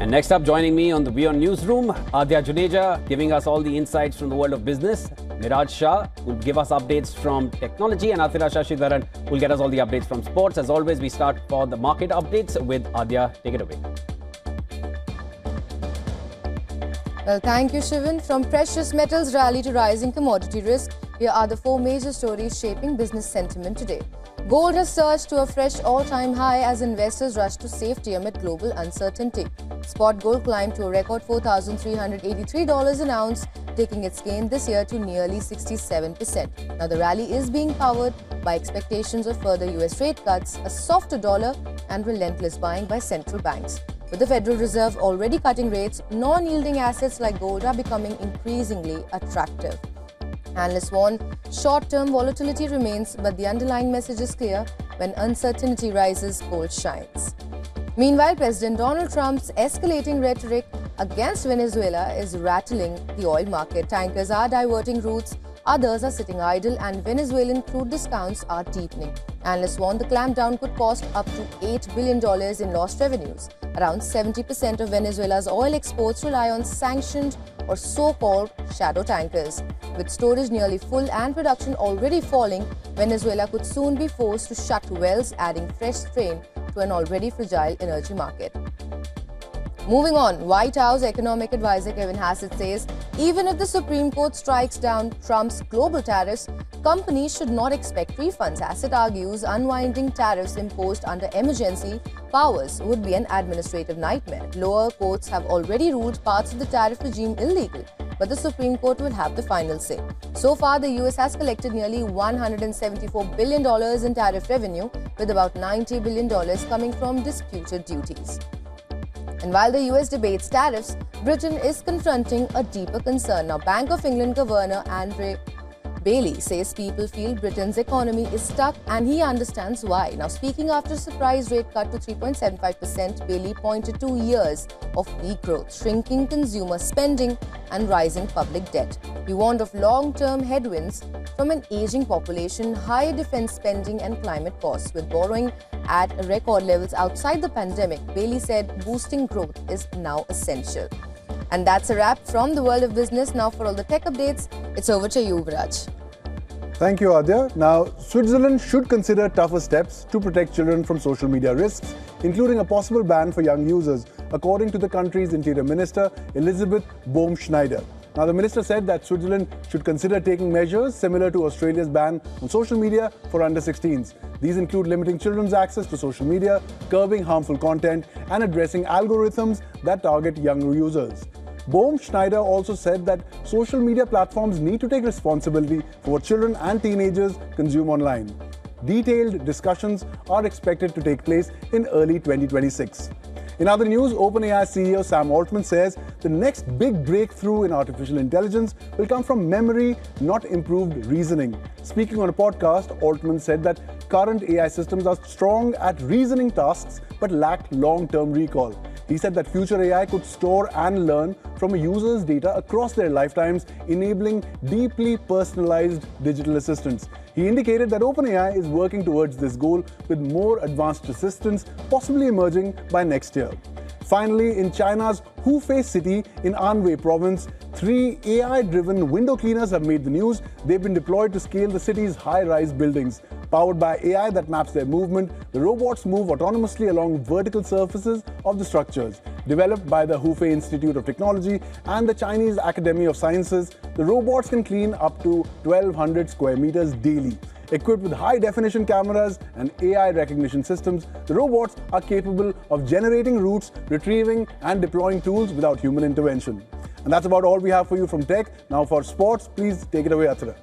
And next up, joining me on the WION Newsroom, Adya Juneja, giving us all the insights from the world of business. Miraj Shah will give us updates from technology, and Athira Shashidharan will get us all the updates from sports. As always, we start for the market updates with Adya. Take it away. Well, thank you, Shivan. From precious metals rally to rising commodity risk, here are the four major stories shaping business sentiment today. Gold has surged to a fresh all-time high as investors rush to safety amid global uncertainty. Spot gold climbed to a record $4,383 an ounce, taking its gain this year to nearly 67%. Now, the rally is being powered by expectations of further US rate cuts, a softer dollar, and relentless buying by central banks. With the Federal Reserve already cutting rates, non-yielding assets like gold are becoming increasingly attractive. Analysts warn short-term volatility remains, but the underlying message is clear: when uncertainty rises, gold shines. Meanwhile, President Donald Trump's escalating rhetoric against Venezuela is rattling the oil market. Tankers are diverting routes, others are sitting idle, and Venezuelan crude discounts are deepening. Analysts warn the clampdown could cost up to $8 billion in lost revenues. Around 70% of Venezuela's oil exports rely on sanctioned or so-called shadow tankers. With storage nearly full and production already falling, Venezuela could soon be forced to shut wells, adding fresh strain to an already fragile energy market. Moving on, White House Economic Advisor Kevin Hassett says even if the Supreme Court strikes down Trump's global tariffs, companies should not expect refunds. Hassett argues unwinding tariffs imposed under emergency powers would be an administrative nightmare. Lower courts have already ruled parts of the tariff regime illegal, but the Supreme Court will have the final say. So far, the US has collected nearly $174 billion in tariff revenue, with about $90 billion coming from disputed duties. And while the US debates tariffs, Britain is confronting a deeper concern. Now, Bank of England Governor Andre Bailey says people feel Britain's economy is stuck and he understands why. Now, speaking after a surprise rate cut to 3.75%, Bailey pointed to years of weak growth, shrinking consumer spending and rising public debt. He warned of long-term headwinds from an aging population, high defense spending and climate costs. With borrowing at record levels outside the pandemic, Bailey said boosting growth is now essential. And that's a wrap from the world of business. Now, for all the tech updates, it's over to you, Viraj. Thank you, Adya. Now, Switzerland should consider tougher steps to protect children from social media risks, including a possible ban for young users, according to the country's Interior Minister, Elisabeth Bohm-Schneider. Now, the minister said that Switzerland should consider taking measures similar to Australia's ban on social media for under-16s. These include limiting children's access to social media, curbing harmful content, and addressing algorithms that target younger users. Bohm-Schneider also said that social media platforms need to take responsibility for what children and teenagers consume online. Detailed discussions are expected to take place in early 2026. In other news, OpenAI CEO Sam Altman says the next big breakthrough in artificial intelligence will come from memory, not improved reasoning. Speaking on a podcast, Altman said that current AI systems are strong at reasoning tasks but lack long-term recall. He said that future AI could store and learn from a user's data across their lifetimes, enabling deeply personalized digital assistants. He indicated that OpenAI is working towards this goal with more advanced assistants possibly emerging by next year. Finally, in China's Hubei city in Anhui province, 3 AI-driven window cleaners have made the news. They've been deployed to scale the city's high-rise buildings. Powered by AI that maps their movement, the robots move autonomously along vertical surfaces of the structures. Developed by the Hubei Institute of Technology and the Chinese Academy of Sciences, the robots can clean up to 1,200 square meters daily. Equipped with high-definition cameras and AI recognition systems, the robots are capable of generating routes, retrieving and deploying tools without human intervention. And that's about all we have for you from tech. Now for sports, please take it away, Athira.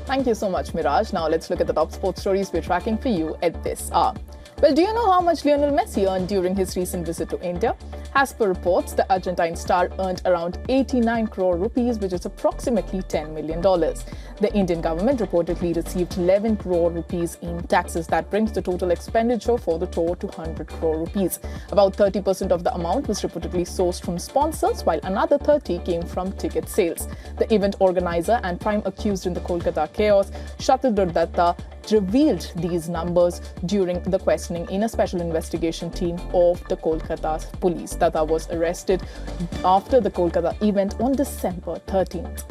Thank you so much, Miraj. Now let's look at the top sports stories we're tracking for you at this hour. Well, do you know how much Lionel Messi earned during his recent visit to India? As per reports, the Argentine star earned around 89 crore rupees, which is approximately $10 million. The Indian government reportedly received 11 crore rupees in taxes. That brings the total expenditure for the tour to 100 crore rupees. About 30% of the amount was reportedly sourced from sponsors, while another 30% came from ticket sales. The event organizer and prime accused in the Kolkata chaos, Shatrughn Datta, revealed these numbers during the questioning in a special investigation team of the Kolkata police. Tata was arrested after the Kolkata event on December 13th.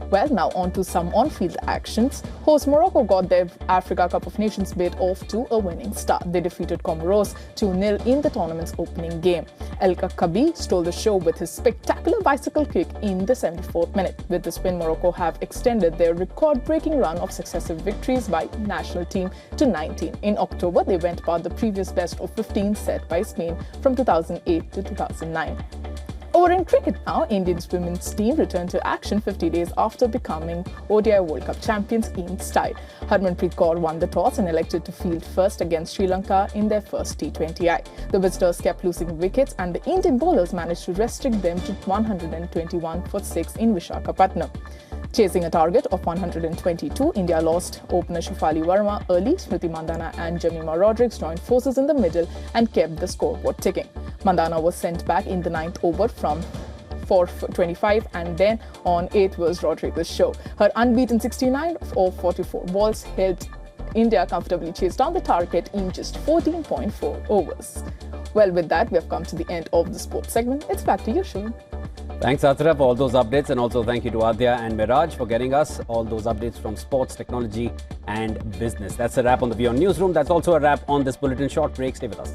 Well, now on to some on-field actions. Host Morocco got their Africa Cup of Nations bid off to a winning start. They defeated Comoros 2-0 in the tournament's opening game. El Kakabi stole the show with his spectacular bicycle kick in the 74th minute. With this win, Morocco have extended their record-breaking run of successive victories by national team to 19. In October, they went past the previous best of 15 set by Spain from 2008 to 2009. Over in cricket now, India's women's team returned to action 50 days after becoming ODI World Cup champions in style. Harmanpreet Kaur won the toss and elected to field first against Sri Lanka in their first T20I. The visitors kept losing wickets and the Indian bowlers managed to restrict them to 121 for 6 in Visakhapatnam. Chasing a target of 122, India lost opener Shafali Verma early. Smriti Mandhana and Jemima Rodrigues joined forces in the middle and kept the scoreboard ticking. Mandhana was sent back in the 9th over from 425 and then on 8th was Rodrigues' show. Her unbeaten 69 of 44 balls helped India comfortably chase down the target in just 14.4 overs. Well, with that, we have come to the end of the sports segment. It's back to you, Shivan. Thanks, Athira, for all those updates, and also thank you to Adya and Miraj for getting us all those updates from sports, technology and business. That's a wrap on the WION Newsroom. That's also a wrap on this bulletin. Short break. Stay with us.